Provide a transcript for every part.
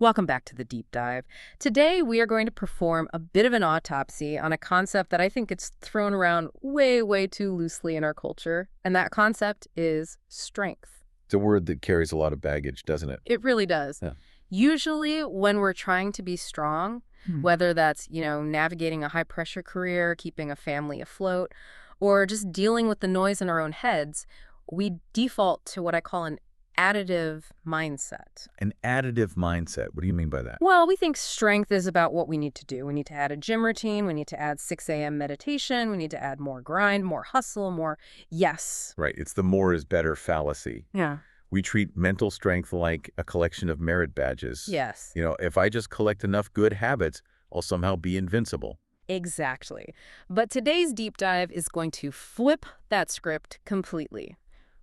Welcome back to the deep dive. Today, we are going to perform a bit of an autopsy on a concept that I think gets thrown around way, way too loosely in our culture, and that concept is strength. It's a word that carries a lot of baggage, doesn't it? It really does. Yeah. Usually, when we're trying to be strong, whether that's, navigating a high-pressure career, keeping a family afloat, or just dealing with the noise in our own heads, we default to what I call an additive mindset. An additive mindset. What do you mean by that? Well, we think strength is about what we need to do. We need to add a gym routine. We need to add 6 a.m. meditation. We need to add more grind, more hustle, more yes. Right. It's the more is better fallacy. Yeah. We treat mental strength like a collection of merit badges. Yes. If I just collect enough good habits, I'll somehow be invincible. Exactly. But today's deep dive is going to flip that script completely.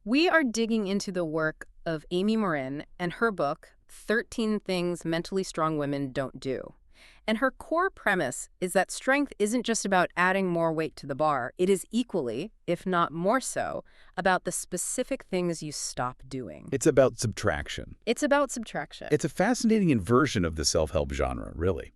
We are digging into the work of Amy Morin and her book, 13 Things Mentally Strong Women Don't Do. And her core premise is that strength isn't just about adding more weight to the bar. It is equally, if not more so, about the specific things you stop doing. It's about subtraction. It's about subtraction. It's a fascinating inversion of the self-help genre, really.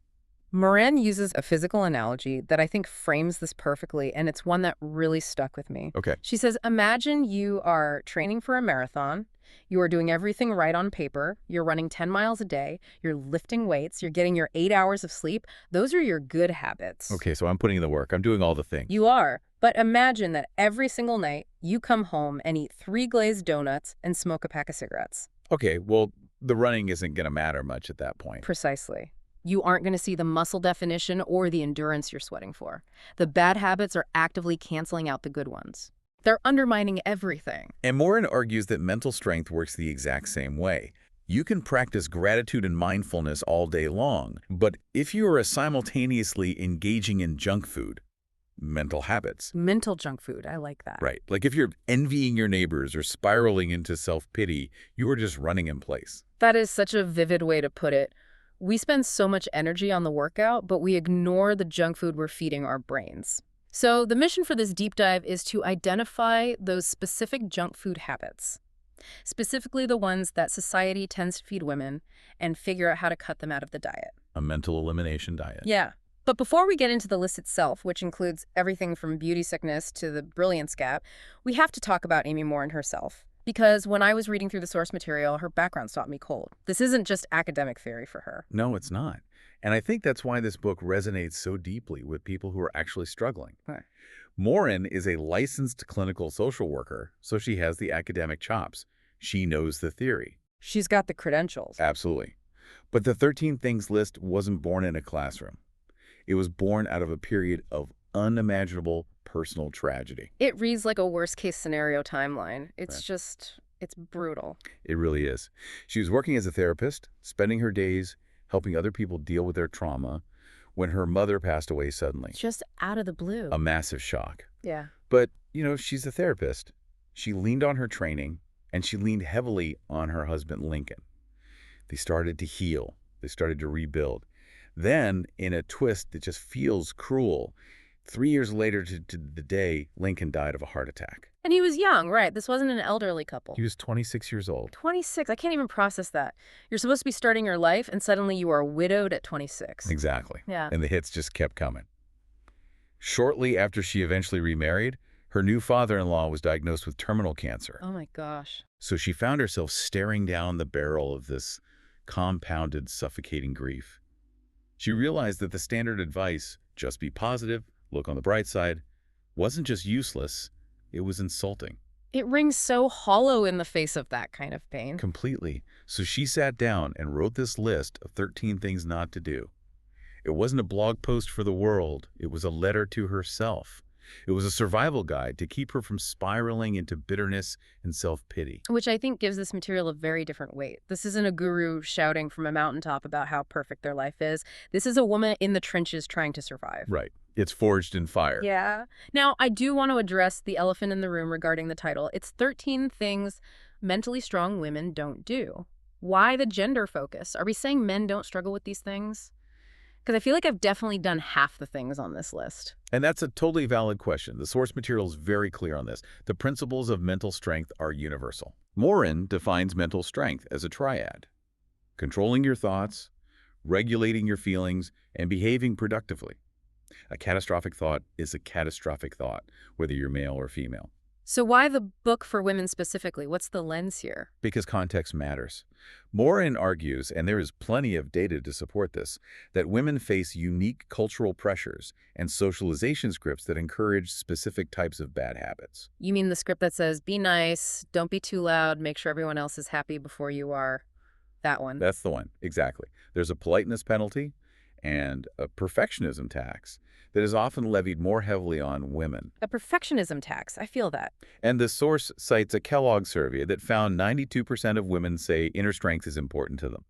Morin uses a physical analogy that I think frames this perfectly, and it's one that really stuck with me. Okay. She says, imagine you are training for a marathon. You are doing everything right on paper. You're running 10 miles a day. You're lifting weights. You're getting your 8 hours of sleep. Those are your good habits. Okay, so I'm putting in the work. I'm doing all the things. You are. But imagine that every single night you come home and eat 3 glazed donuts and smoke a pack of cigarettes. Okay, well, the running isn't going to matter much at that point. Precisely. You aren't going to see the muscle definition or the endurance you're sweating for. The bad habits are actively canceling out the good ones. They're undermining everything. And Morin argues that mental strength works the exact same way. You can practice gratitude and mindfulness all day long, but if you are simultaneously engaging in junk food, mental habits. Mental junk food, I like that. Right. Like if you're envying your neighbors or spiraling into self-pity, you are just running in place. That is such a vivid way to put it. We spend so much energy on the workout, but we ignore the junk food we're feeding our brains. So the mission for this deep dive is to identify those specific junk food habits, specifically the ones that society tends to feed women, and figure out how to cut them out of the diet. A mental elimination diet. Yeah. But before we get into the list itself, which includes everything from beauty sickness to the brilliance gap, we have to talk about Amy Morin herself. Because when I was reading through the source material, her background stopped me cold. This isn't just academic theory for her. No, it's not. And I think that's why this book resonates so deeply with people who are actually struggling. Right. Morin is a licensed clinical social worker, so she has the academic chops. She knows the theory. She's got the credentials. Absolutely. But the 13 Things list wasn't born in a classroom. It was born out of a period of unimaginable personal tragedy. It reads like a worst-case scenario timeline. It's Right. just, it's brutal. It really is. She was working as a therapist, spending her days helping other people deal with their trauma when her mother passed away suddenly. Just out of the blue. A massive shock. Yeah. But, she's a therapist. She leaned on her training, and she leaned heavily on her husband, Lincoln. They started to heal. They started to rebuild. Then, in a twist that just feels cruel, 3 years later to the day, Lincoln died of a heart attack. And he was young, right? This wasn't an elderly couple. He was 26 years old. 26. I can't even process that. You're supposed to be starting your life, and suddenly you are widowed at 26. Exactly. Yeah. And the hits just kept coming. Shortly after she eventually remarried, her new father-in-law was diagnosed with terminal cancer. Oh my gosh. So she found herself staring down the barrel of this compounded, suffocating grief. She realized that the standard advice, just be positive, look on the bright side, wasn't just useless, it was insulting. It rings so hollow in the face of that kind of pain. Completely. So she sat down and wrote this list of 13 things not to do. It wasn't a blog post for the world. It was a letter to herself. It was a survival guide to keep her from spiraling into bitterness and self-pity. Which I think gives this material a very different weight. This isn't a guru shouting from a mountaintop about how perfect their life is. This is a woman in the trenches trying to survive. Right. It's forged in fire. Yeah. Now, I do want to address the elephant in the room regarding the title. It's 13 Things Mentally Strong Women Don't Do. Why the gender focus? Are we saying men don't struggle with these things? Because I feel like I've definitely done half the things on this list. And that's a totally valid question. The source material is very clear on this. The principles of mental strength are universal. Morin defines mental strength as a triad: controlling your thoughts, regulating your feelings, and behaving productively. A catastrophic thought is a catastrophic thought, whether you're male or female. So why the book for women specifically? What's the lens here? Because context matters. Morin argues, and there is plenty of data to support this, that women face unique cultural pressures and socialization scripts that encourage specific types of bad habits. You mean the script that says, be nice, don't be too loud, make sure everyone else is happy before you are? That one. That's the one, exactly. There's a politeness penalty and a perfectionism tax that is often levied more heavily on women. A perfectionism tax. I feel that. And the source cites a Kellogg survey that found 92% of women say inner strength is important to them.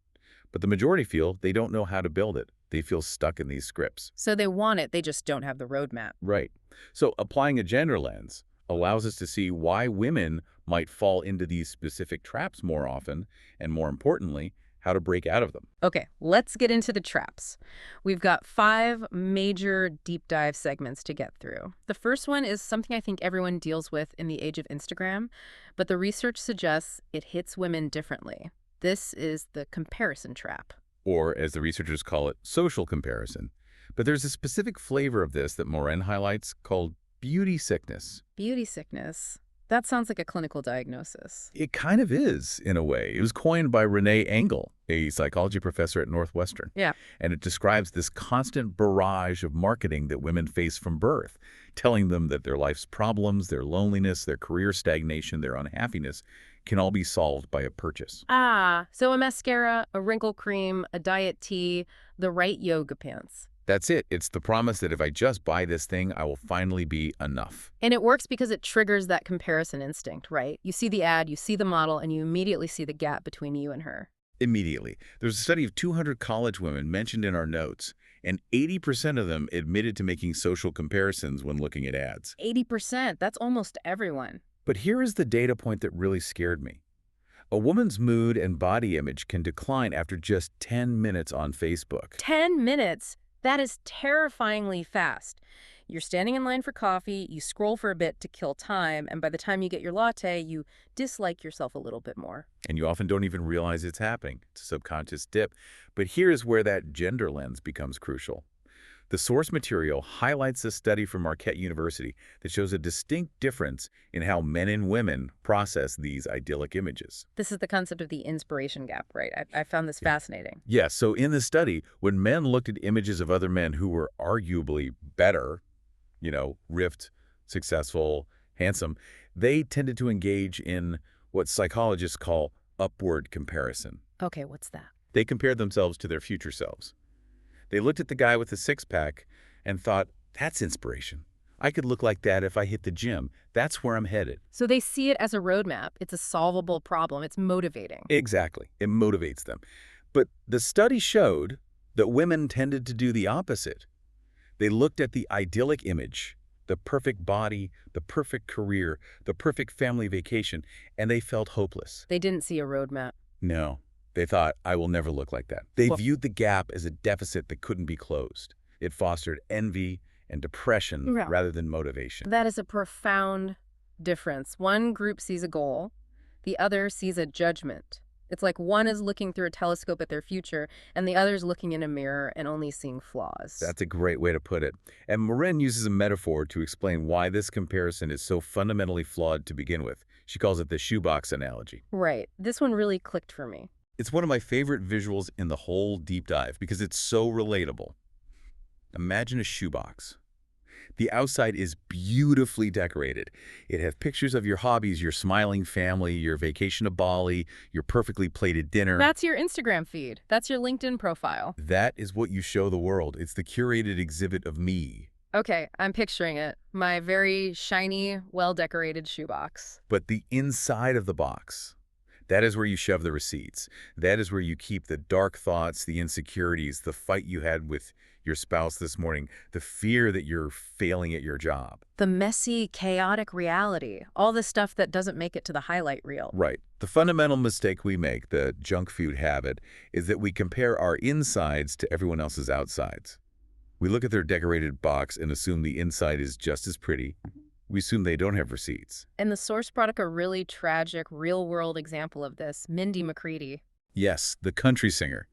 But the majority feel they don't know how to build it. They feel stuck in these scripts. So they want it, they just don't have the roadmap. Right. So applying a gender lens allows us to see why women might fall into these specific traps more often, and more importantly, how to break out of them. Okay, let's get into the traps. We've got 5 major deep dive segments to get through. The first one is something I think everyone deals with in the age of Instagram, but the research suggests it hits women differently. This is the comparison trap. Or, as the researchers call it, social comparison. But there's a specific flavor of this that Morin highlights called beauty sickness. Beauty sickness. That sounds like a clinical diagnosis. It kind of is, in a way. It was coined by Renee Engel, a psychology professor at Northwestern. Yeah. And it describes this constant barrage of marketing that women face from birth, telling them that their life's problems, their loneliness, their career stagnation, their unhappiness can all be solved by a purchase. So a mascara, a wrinkle cream, a diet tea, the right yoga pants. That's it. It's the promise that if I just buy this thing, I will finally be enough. And it works because it triggers that comparison instinct, right? You see the ad, you see the model, and you immediately see the gap between you and her. Immediately. There's a study of 200 college women mentioned in our notes, and 80% of them admitted to making social comparisons when looking at ads. 80%, that's almost everyone. But here is the data point that really scared me. A woman's mood and body image can decline after just 10 minutes on Facebook. 10 minutes? That is terrifyingly fast. You're standing in line for coffee, you scroll for a bit to kill time, and by the time you get your latte, you dislike yourself a little bit more. And you often don't even realize it's happening. It's a subconscious dip. But here's where that gender lens becomes crucial. The source material highlights a study from Marquette University that shows a distinct difference in how men and women process these idyllic images. This is the concept of the inspiration gap, right? I found this fascinating. Yes, so in the study, when men looked at images of other men who were arguably better, ripped, successful, handsome, they tended to engage in what psychologists call upward comparison. Okay, what's that? They compared themselves to their future selves. They looked at the guy with the six-pack and thought, that's inspiration. I could look like that if I hit the gym. That's where I'm headed. So they see it as a roadmap. It's a solvable problem. It's motivating. Exactly. It motivates them. But the study showed that women tended to do the opposite. They looked at the idyllic image, the perfect body, the perfect career, the perfect family vacation, and they felt hopeless. They didn't see a roadmap. No. They thought, I will never look like that. They Well, viewed the gap as a deficit that couldn't be closed. It fostered envy and depression Yeah. rather than motivation. That is a profound difference. One group sees a goal, the other sees a judgment. It's like one is looking through a telescope at their future, and the other is looking in a mirror and only seeing flaws. That's a great way to put it. And Morin uses a metaphor to explain why this comparison is so fundamentally flawed to begin with. She calls it the shoebox analogy. Right. This one really clicked for me. It's one of my favorite visuals in the whole deep dive because it's so relatable. Imagine a shoebox. The outside is beautifully decorated. It has pictures of your hobbies, your smiling family, your vacation to Bali, your perfectly plated dinner. That's your Instagram feed. That's your LinkedIn profile. That is what you show the world. It's the curated exhibit of me. Okay, I'm picturing it. My very shiny, well-decorated shoebox. But the inside of the box, that is where you shove the receipts. That is where you keep the dark thoughts, the insecurities, the fight you had with your spouse this morning, the fear that you're failing at your job. The messy, chaotic reality. All the stuff that doesn't make it to the highlight reel. Right. The fundamental mistake we make, the junk food habit, is that we compare our insides to everyone else's outsides. We look at their decorated box and assume the inside is just as pretty. We assume they don't have receipts. And the source brought a really tragic, real-world example of this, Mindy McCready. Yes, the country singer.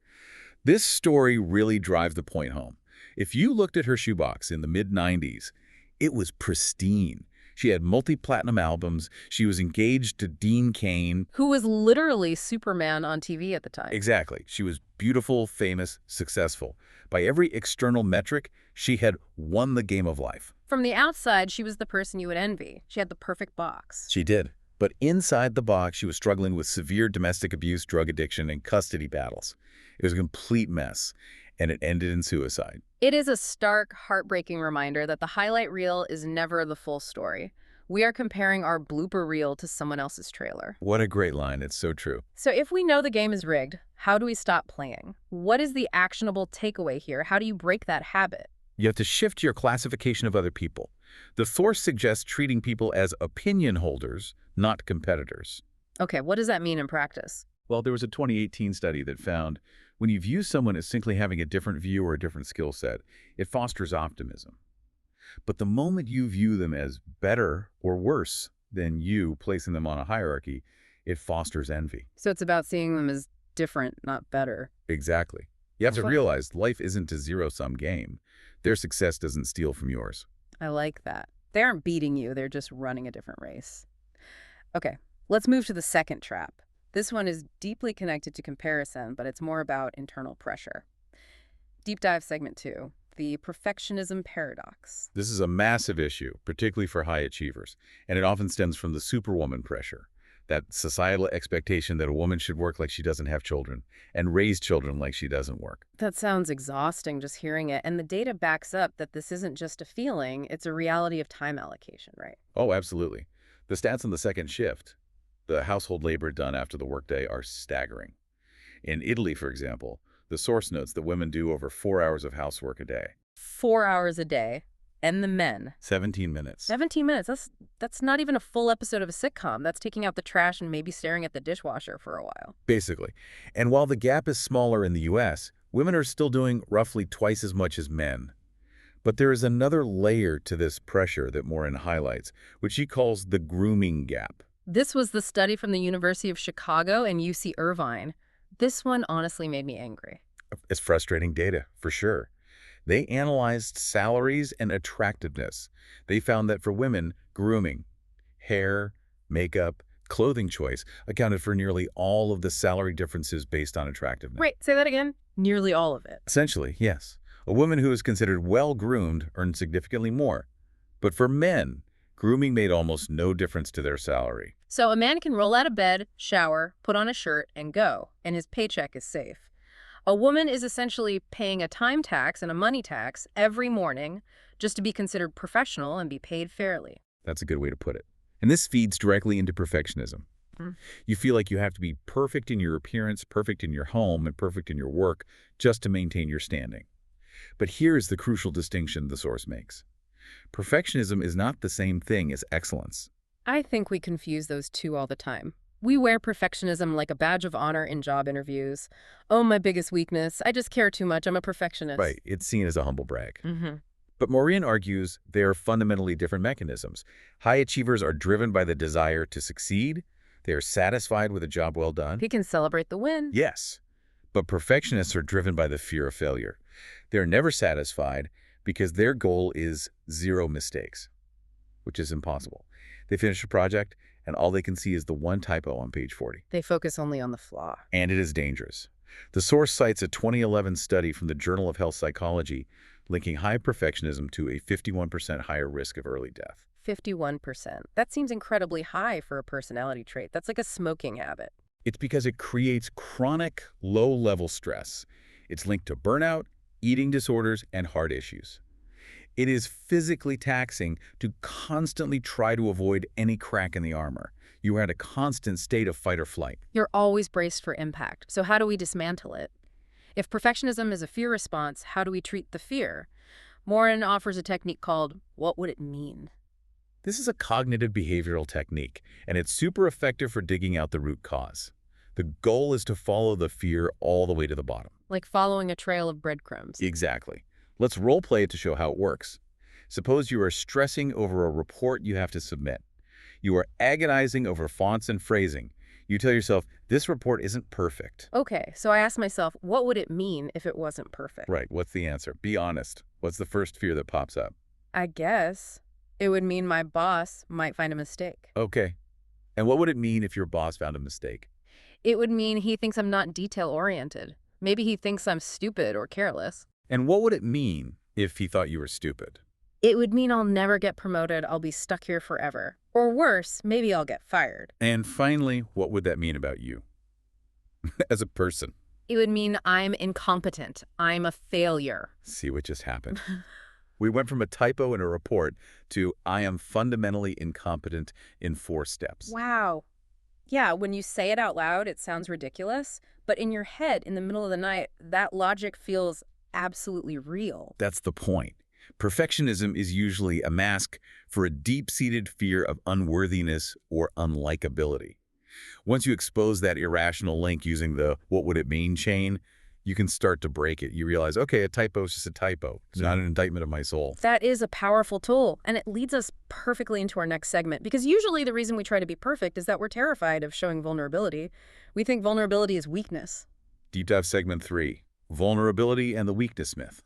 This story really drives the point home. If you looked at her shoebox in the mid-90s, it was pristine. She had multi-platinum albums. She was engaged to Dean Cain. Who was literally Superman on TV at the time. Exactly. She was beautiful, famous, successful. By every external metric, she had won the game of life. From the outside, she was the person you would envy. She had the perfect box. She did. But inside the box, she was struggling with severe domestic abuse, drug addiction, and custody battles. It was a complete mess, and it ended in suicide. It is a stark, heartbreaking reminder that the highlight reel is never the full story. We are comparing our blooper reel to someone else's trailer. What a great line. It's so true. So if we know the game is rigged, how do we stop playing? What is the actionable takeaway here? How do you break that habit? You have to shift your classification of other people. The source suggests treating people as opinion holders, not competitors. Okay, what does that mean in practice? Well, there was a 2018 study that found when you view someone as simply having a different view or a different skill set, it fosters optimism. But the moment you view them as better or worse than you, placing them on a hierarchy, it fosters envy. So it's about seeing them as different, not better. Exactly. You have to Fun. realize life isn't a zero-sum game. Their success doesn't steal from yours. I like that. They aren't beating you, they're just running a different race. Okay, let's move to the second trap. This one is deeply connected to comparison, but it's more about internal pressure. Deep dive segment 2, the perfectionism paradox. This is a massive issue, particularly for high achievers, and it often stems from the superwoman pressure, that societal expectation that a woman should work like she doesn't have children and raise children like she doesn't work. That sounds exhausting just hearing it, and the data backs up that this isn't just a feeling, it's a reality of time allocation, right? Oh, absolutely. The stats on the second shift, the household labor done after the workday, are staggering. In Italy, for example, the source notes that women do over 4 hours of housework a day. 4 hours a day, and the men. 17 minutes. 17 minutes, that's not even a full episode of a sitcom. That's taking out the trash and maybe staring at the dishwasher for a while. Basically. And while the gap is smaller in the U.S., women are still doing roughly twice as much as men. But there is another layer to this pressure that Morin highlights, which she calls the grooming gap. This was the study from the University of Chicago and UC Irvine. This one honestly made me angry. It's frustrating data, for sure. They analyzed salaries and attractiveness. They found that for women, grooming, hair, makeup, clothing choice accounted for nearly all of the salary differences based on attractiveness. Wait, say that again? Nearly all of it. Essentially, yes. A woman who is considered well-groomed earned significantly more. But for men, grooming made almost no difference to their salary. So a man can roll out of bed, shower, put on a shirt, and go, and his paycheck is safe. A woman is essentially paying a time tax and a money tax every morning just to be considered professional and be paid fairly. That's a good way to put it. And this feeds directly into perfectionism. You feel like you have to be perfect in your appearance, perfect in your home, and perfect in your work just to maintain your standing. But here's the crucial distinction the source makes. Perfectionism is not the same thing as excellence. I think we confuse those two all the time. We wear perfectionism like a badge of honor in job interviews. Oh, my biggest weakness. I just care too much. I'm a perfectionist. Right, it's seen as a humble brag. Mm-hmm. But Morin argues they are fundamentally different mechanisms. High achievers are driven by the desire to succeed. They are satisfied with a job well done. He can celebrate the win. Yes, but perfectionists are driven by the fear of failure. They're never satisfied because their goal is 0 mistakes, which is impossible. They finish a project, and all they can see is the one typo on page 40. They focus only on the flaw. And it is dangerous. The source cites a 2011 study from the Journal of Health Psychology linking high perfectionism to a 51% higher risk of early death. 51%. That seems incredibly high for a personality trait. That's like a smoking habit. It's because it creates chronic, low-level stress. It's linked to burnout, eating disorders, and heart issues. It is physically taxing to constantly try to avoid any crack in the armor. You are at a constant state of fight or flight. You're always braced for impact. So how do we dismantle it? If perfectionism is a fear response, how do we treat the fear? Morin offers a technique called, what would it mean? This is a cognitive behavioral technique, and it's super effective for digging out the root cause. The goal is to follow the fear all the way to the bottom. Like following a trail of breadcrumbs. Exactly. Let's role play it to show how it works. Suppose you are stressing over a report you have to submit. You are agonizing over fonts and phrasing. You tell yourself, this report isn't perfect. Okay, so I asked myself, what would it mean if it wasn't perfect? Right, what's the answer? Be honest. What's the first fear that pops up? I guess it would mean my boss might find a mistake. Okay. And what would it mean if your boss found a mistake? It would mean he thinks I'm not detail-oriented. Maybe he thinks I'm stupid or careless. And what would it mean if he thought you were stupid? It would mean I'll never get promoted, I'll be stuck here forever. Or worse, maybe I'll get fired. And finally, what would that mean about you as a person? It would mean I'm incompetent. I'm a failure. See what just happened? We went from a typo in a report to I am fundamentally incompetent in 4 steps. Wow. Yeah, when you say it out loud, it sounds ridiculous. But in your head, in the middle of the night, that logic feels absolutely real. That's the point. Perfectionism is usually a mask for a deep-seated fear of unworthiness or unlikability. Once you expose that irrational link using the what would it mean chain, you can start to break it. You realize, okay, a typo is just a typo. It's not an indictment of my soul. That is a powerful tool, and it leads us perfectly into our next segment, because usually the reason we try to be perfect is that we're terrified of showing vulnerability. We think vulnerability is weakness. Deep Dive Segment 3, Vulnerability and the Weakness Myth.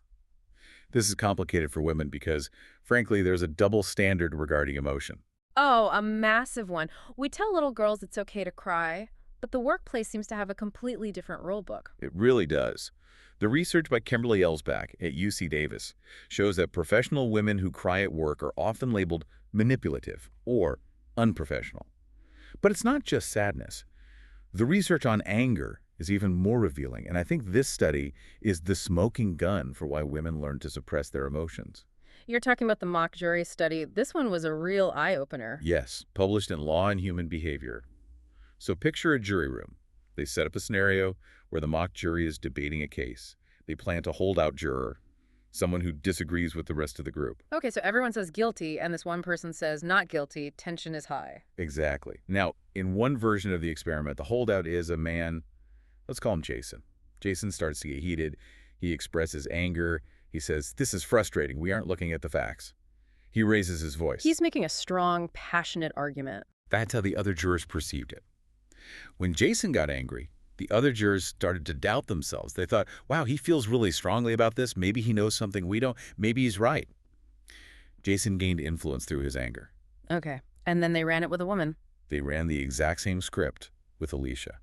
This is complicated for women because, frankly, there's a double standard regarding emotion. Oh, a massive one. We tell little girls it's okay to cry, but the workplace seems to have a completely different rule book. It really does. The research by Kimberly Ellsback at UC Davis shows that professional women who cry at work are often labeled manipulative or unprofessional. But it's not just sadness. The research on anger is even more revealing, and I think this study is the smoking gun for why women learn to suppress their emotions. You're talking about the mock jury study. This one was a real eye-opener. Yes, published in Law and Human Behavior. So picture a jury room. They set up a scenario where the mock jury is debating a case. They plant a holdout juror, someone who disagrees with the rest of the group. Okay, so everyone says guilty, and this one person says not guilty. Tension is high. Exactly. Now, in one version of the experiment, the holdout is a man, let's call him Jason. Jason starts to get heated. He expresses anger. He says, "This is frustrating. We aren't looking at the facts." He raises his voice. He's making a strong, passionate argument. That's how the other jurors perceived it. When Jason got angry, the other jurors started to doubt themselves. They thought, wow, he feels really strongly about this. Maybe he knows something we don't. Maybe he's right. Jason gained influence through his anger. Okay, and then they ran it with a woman. They ran the exact same script with Alicia.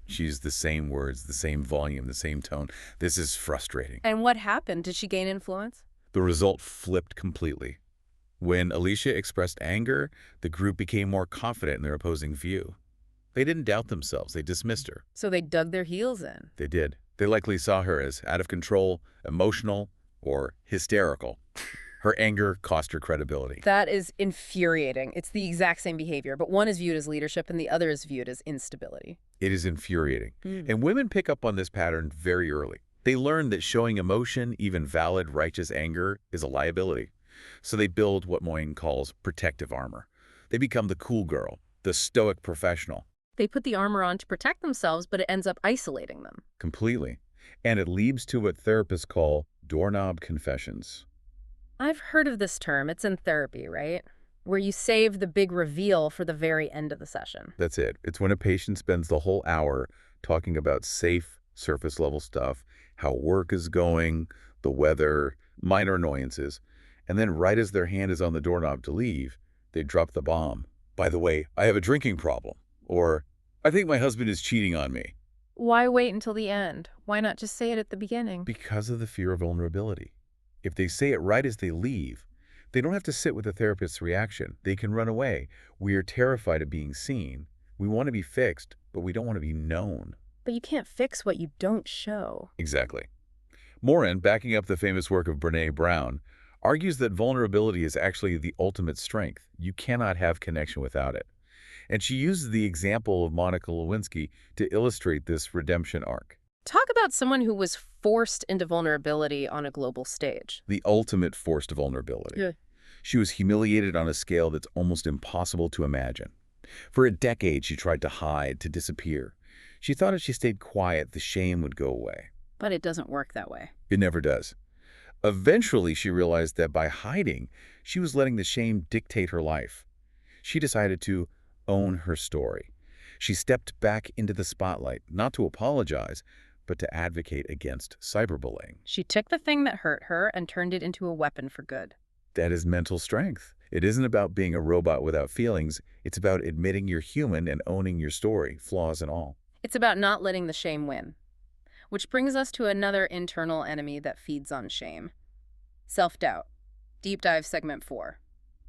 She used the same words, the same volume, the same tone. This is frustrating. And what happened? Did she gain influence? The result flipped completely. When Alicia expressed anger, the group became more confident in their opposing view. They didn't doubt themselves. They dismissed her. So they dug their heels in. They did. They likely saw her as out of control, emotional, or hysterical. Her anger cost her credibility. That is infuriating. It's the exact same behavior, but one is viewed as leadership and the other is viewed as instability. It is infuriating. And women pick up on this pattern very early. They learn that showing emotion, even valid, righteous anger, is a liability. So they build what Morin calls protective armor. They become the cool girl, the stoic professional. They put the armor on to protect themselves, but it ends up isolating them. Completely. And it leads to what therapists call doorknob confessions. I've heard of this term. It's in therapy, right? Where you save the big reveal for the very end of the session. That's it. It's when a patient spends the whole hour talking about safe, surface-level stuff, how work is going, the weather, minor annoyances, and then right as their hand is on the doorknob to leave, they drop the bomb. By the way, I have a drinking problem. Or, I think my husband is cheating on me. Why wait until the end? Why not just say it at the beginning? Because of the fear of vulnerability. If they say it right as they leave, they don't have to sit with the therapist's reaction. They can run away. We are terrified of being seen. We want to be fixed, but we don't want to be known. But you can't fix what you don't show. Exactly. Morin, backing up the famous work of Brené Brown, argues that vulnerability is actually the ultimate strength. You cannot have connection without it. And she uses the example of Monica Lewinsky to illustrate this redemption arc. Talk about someone who was forced into vulnerability on a global stage. The ultimate forced vulnerability. Yeah. She was humiliated on a scale that's almost impossible to imagine. For a decade, she tried to hide, to disappear. She thought if she stayed quiet, the shame would go away. But it doesn't work that way. It never does. Eventually, she realized that by hiding, she was letting the shame dictate her life. She decided to own her story. She stepped back into the spotlight, not to apologize, but to advocate against cyberbullying. She took the thing that hurt her and turned it into a weapon for good. That is mental strength. It isn't about being a robot without feelings. It's about admitting you're human and owning your story, flaws and all. It's about not letting the shame win. Which brings us to another internal enemy that feeds on shame. Self-doubt. Deep dive segment 4.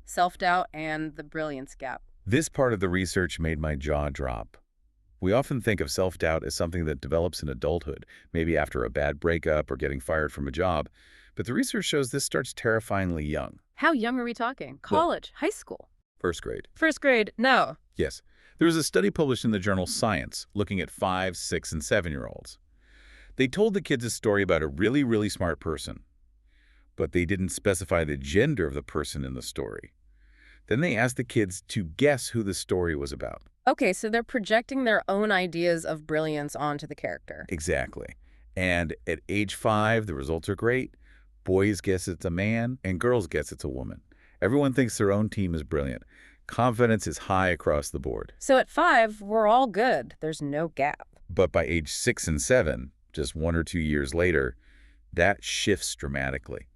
Self-doubt and the brilliance gap. This part of the research made my jaw drop. We often think of self-doubt as something that develops in adulthood, maybe after a bad breakup or getting fired from a job. But the research shows this starts terrifyingly young. How young are we talking? College? High school? First grade. First grade? No. Yes. There was a study published in the journal Science looking at 5, 6, and 7-year-olds. They told the kids a story about a really, really smart person, but they didn't specify the gender of the person in the story. Then they asked the kids to guess who the story was about. Okay, so they're projecting their own ideas of brilliance onto the character. Exactly. And at age 5, the results are great. Boys guess it's a man, and girls guess it's a woman. Everyone thinks their own team is brilliant. Confidence is high across the board. So at 5, we're all good. There's no gap. But by age 6 and 7, just 1 or 2 years later, that shifts dramatically.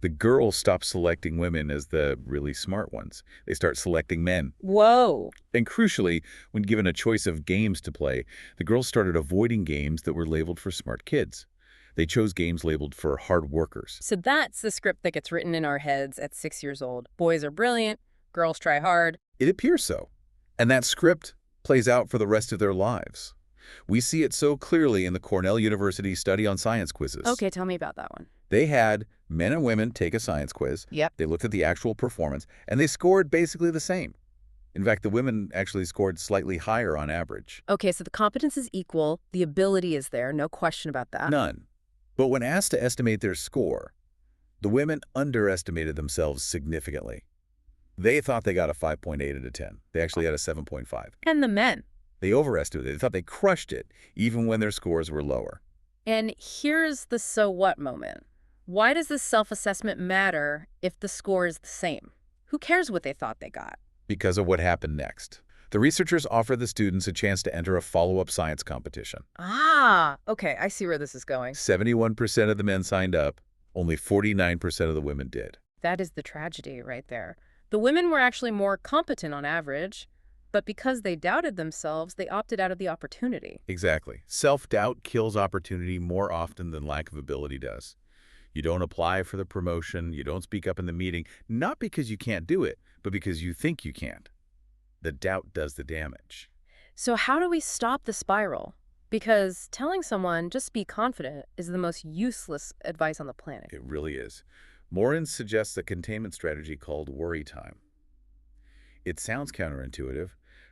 The girls stop selecting women as the really smart ones. They start selecting men. Whoa. And crucially, when given a choice of games to play, the girls started avoiding games that were labeled for smart kids. They chose games labeled for hard workers. So that's the script that gets written in our heads at 6 years old. Boys are brilliant, girls try hard. It appears so. And that script plays out for the rest of their lives. We see it so clearly in the Cornell University study on science quizzes. Okay, tell me about that one. They had men and women take a science quiz. Yep. They looked at the actual performance, and they scored basically the same. In fact, the women actually scored slightly higher on average. Okay, so the competence is equal, the ability is there, no question about that. None. But when asked to estimate their score, the women underestimated themselves significantly. They thought they got a 5.8 out of 10. They actually had a 7.5. And the men. They overestimated. They thought they crushed it, even when their scores were lower. And here's the so what moment. Why does this self-assessment matter if the score is the same? Who cares what they thought they got? Because of what happened next. The researchers offered the students a chance to enter a follow-up science competition. Ah, okay, I see where this is going. 71% of the men signed up. Only 49% of the women did. That is the tragedy right there. The women were actually more competent on average, but because they doubted themselves, they opted out of the opportunity. Exactly. Self-doubt kills opportunity more often than lack of ability does. You don't apply for the promotion, you don't speak up in the meeting, not because you can't do it, but because you think you can't. The doubt does the damage. So how do we stop the spiral? Because telling someone, just be confident, is the most useless advice on the planet. It really is. Morin suggests a containment strategy called worry time. It sounds counterintuitive,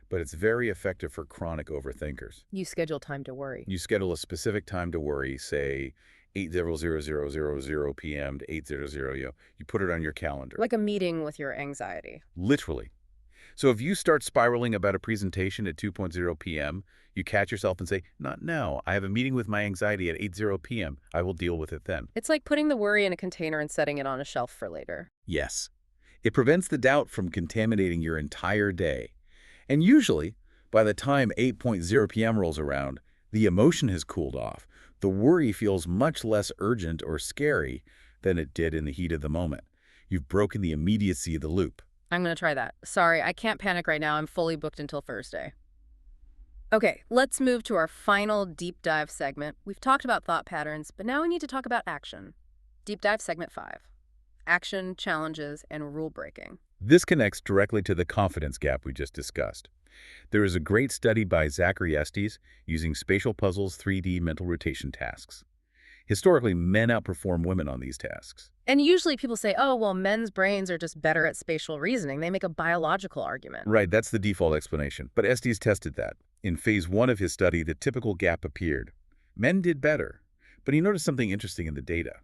but it's very effective for chronic overthinkers. You schedule time to worry. You schedule a specific time to worry, say 8:00 p.m. to 8:00. You put it on your calendar. Like a meeting with your anxiety. Literally. So if you start spiraling about a presentation at 2:00 p.m., you catch yourself and say, not now. I have a meeting with my anxiety at 8:00 p.m. I will deal with it then. It's like putting the worry in a container and setting it on a shelf for later. Yes. It prevents the doubt from contaminating your entire day. And usually, by the time 8:00 p.m. rolls around, the emotion has cooled off. The worry feels much less urgent or scary than it did in the heat of the moment. You've broken the immediacy of the loop. I'm going to try that. Sorry, I can't panic right now. I'm fully booked until Thursday. Okay, let's move to our final deep dive segment. We've talked about thought patterns, but now we need to talk about action. Deep dive segment 5. Action, challenges, and rule breaking. This connects directly to the confidence gap we just discussed. There is a great study by Zachary Estes using spatial puzzles 3D mental rotation tasks. Historically, men outperform women on these tasks. And usually people say, oh, well, men's brains are just better at spatial reasoning. They make a biological argument. Right, that's the default explanation. But Estes tested that. In phase 1 of his study, the typical gap appeared. Men did better, but he noticed something interesting in the data.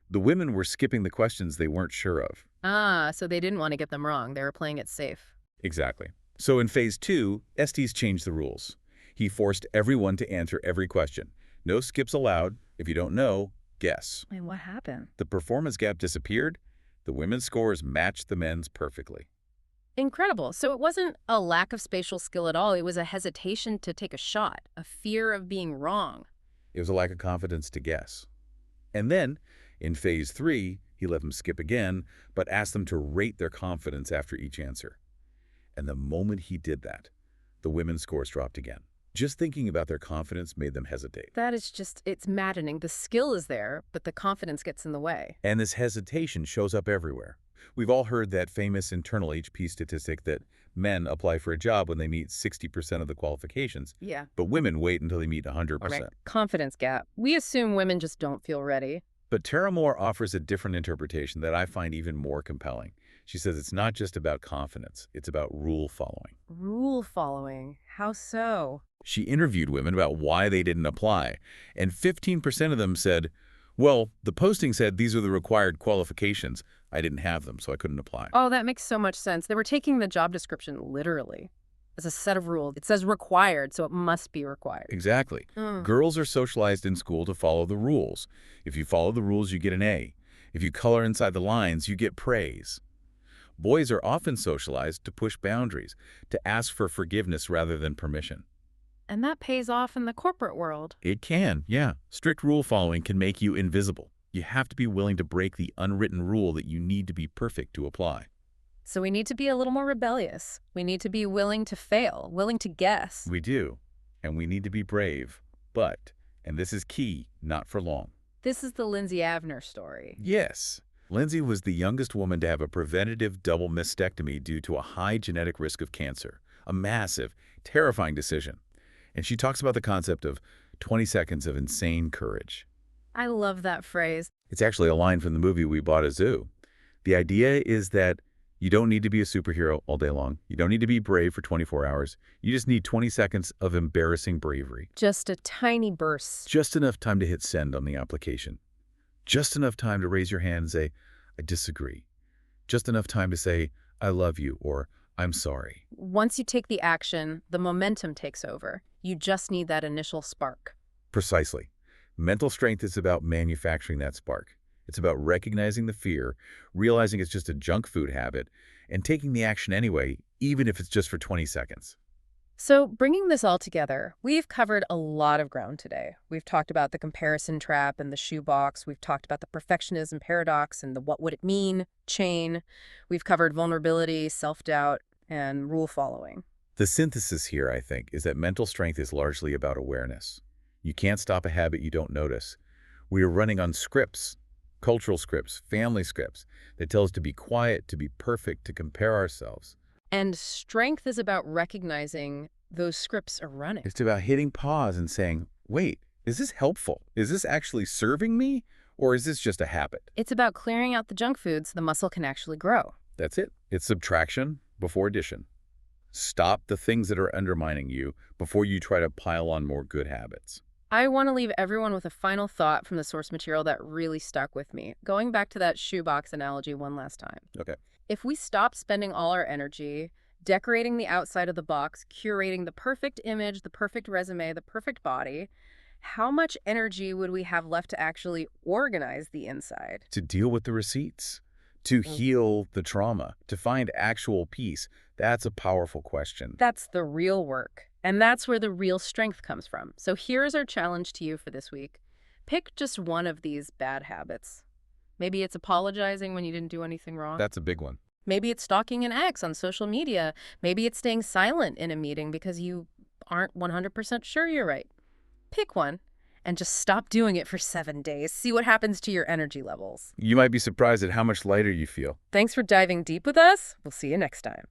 The women were skipping the questions they weren't sure of. Ah, so they didn't want to get them wrong. They were playing it safe. Exactly. So in phase 2, Estes changed the rules. He forced everyone to answer every question. No skips allowed. If you don't know, guess. And what happened? The performance gap disappeared. The women's scores matched the men's perfectly. Incredible. So it wasn't a lack of spatial skill at all. It was a hesitation to take a shot, a fear of being wrong. It was a lack of confidence to guess. And then, in phase 3, he let them skip again, but asked them to rate their confidence after each answer. And the moment he did that, the women's scores dropped again. Just thinking about their confidence made them hesitate. That is just, it's maddening. The skill is there, but the confidence gets in the way. And this hesitation shows up everywhere. We've all heard that famous internal HP statistic that men apply for a job when they meet 60% of the qualifications, Yeah. but women wait until they meet 100%. Right. Confidence gap. We assume women just don't feel ready. But Tara Moore offers a different interpretation that I find even more compelling. She says it's not just about confidence, it's about rule following. Rule following. How so? She interviewed women about why they didn't apply, and 15% of them said, well, the posting said these are the required qualifications. I didn't have them, so I couldn't apply. Oh, that makes so much sense. They were taking the job description literally as a set of rules. It says required, so it must be required. Exactly. Girls are socialized in school to follow the rules. If you follow the rules, you get an A. If you color inside the lines, you get praise. Boys are often socialized to push boundaries, to ask for forgiveness rather than permission. And that pays off in the corporate world. It can, yeah. Strict rule following can make you invisible. You have to be willing to break the unwritten rule that you need to be perfect to apply. So we need to be a little more rebellious. We need to be willing to fail, willing to guess. We do. And we need to be brave. But, and this is key, not for long. This is the Lindsay Avner story. Yes. Lindsay was the youngest woman to have a preventative double mastectomy due to a high genetic risk of cancer. A massive, terrifying decision. And she talks about the concept of 20 seconds of insane courage. I love that phrase. It's actually a line from the movie We Bought a Zoo. The idea is that you don't need to be a superhero all day long. You don't need to be brave for 24 hours. You just need 20 seconds of embarrassing bravery. Just a tiny burst. Just enough time to hit send on the application. Just enough time to raise your hand and say, I disagree. Just enough time to say, I love you, or I'm sorry. Once you take the action, the momentum takes over. You just need that initial spark. Precisely. Mental strength is about manufacturing that spark. It's about recognizing the fear, realizing it's just a junk food habit, and taking the action anyway, even if it's just for 20 seconds. So bringing this all together, we've covered a lot of ground today. We've talked about the comparison trap and the shoebox. We've talked about the perfectionism paradox and the what would it mean chain. We've covered vulnerability, self-doubt, and rule following. The synthesis here, I think, is that mental strength is largely about awareness. You can't stop a habit you don't notice. We are running on scripts, cultural scripts, family scripts, that tell us to be quiet, to be perfect, to compare ourselves. And strength is about recognizing those scripts are running. It's about hitting pause and saying, wait, is this helpful? Is this actually serving me? Or is this just a habit? It's about clearing out the junk food so the muscle can actually grow. That's it. It's subtraction before addition. Stop the things that are undermining you before you try to pile on more good habits. I want to leave everyone with a final thought from the source material that really stuck with me. Going back to that shoebox analogy one last time. Okay. If we stop spending all our energy decorating the outside of the box, curating the perfect image, the perfect resume, the perfect body, how much energy would we have left to actually organize the inside? To deal with the receipts, to heal the trauma, to find actual peace, that's a powerful question. That's the real work. And that's where the real strength comes from. So here's our challenge to you for this week. Pick just one of these bad habits. Maybe it's apologizing when you didn't do anything wrong. That's a big one. Maybe it's stalking an ex on social media. Maybe it's staying silent in a meeting because you aren't 100% sure you're right. Pick one and just stop doing it for 7 days. See what happens to your energy levels. You might be surprised at how much lighter you feel. Thanks for diving deep with us. We'll see you next time.